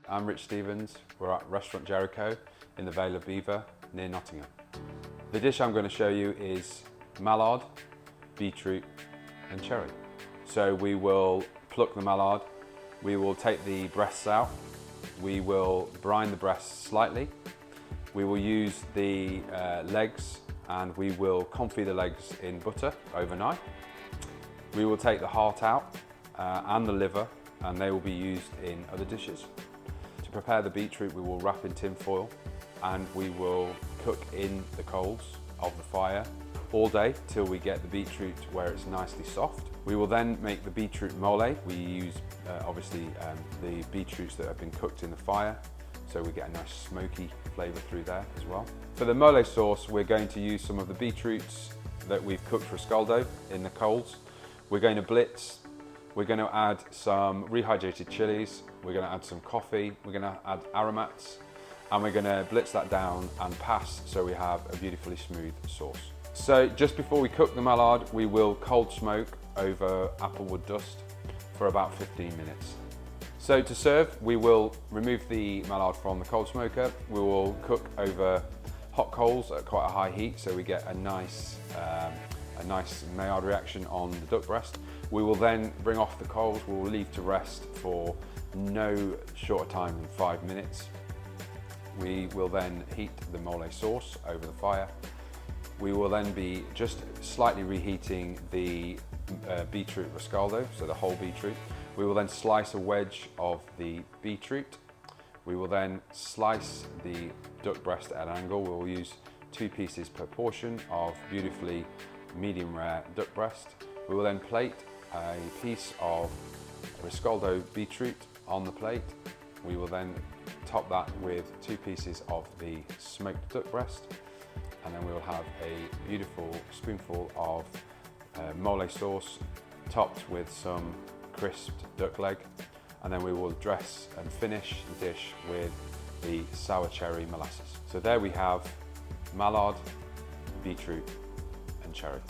I'm Rich Stevens. We're at Restaurant Jericho in the Vale of Belvoir near Nottingham. The dish I'm going to show you is mallard, beetroot and cherry. So we will pluck the mallard, we will take the breasts out, we will brine the breasts slightly, we will use the legs and we will confit the legs in butter overnight. We will take the heart out and the liver, and they will be used in other dishes. To prepare the beetroot, we will wrap in tin foil and we will cook in the coals of the fire all day till we get the beetroot where it's nicely soft. We will then make the beetroot mole. We use obviously the beetroots that have been cooked in the fire, so we get a nice smoky flavour through there as well. For the mole sauce, we're going to use some of the beetroots that we've cooked riscaldo in the coals. We're going to blitz. We're going to add some rehydrated chilies, we're going to add some coffee, we're going to add aromats, and we're going to blitz that down and pass so we have a beautifully smooth sauce. So just before we cook the mallard, we will cold smoke over applewood dust for about 15 minutes. So to serve, we will remove the mallard from the cold smoker. We will cook over hot coals at quite a high heat so we get a nice Maillard reaction on the duck breast. We will then bring off the coals, we will leave to rest for no shorter time than 5 minutes. We will then heat the mole sauce over the fire. We will then be just slightly reheating the beetroot riscaldo, so the whole beetroot. We will then slice a wedge of the beetroot. We will then slice the duck breast at an angle. We will use 2 pieces per portion of beautifully medium rare duck breast. We will then plate a piece of riscaldo beetroot on the plate. We will then top that with 2 pieces of the smoked duck breast, and then we will have a beautiful spoonful of mole sauce topped with some crisped duck leg, and then we will dress and finish the dish with the sour cherry molasses. So there we have mallard, beetroot and cherry.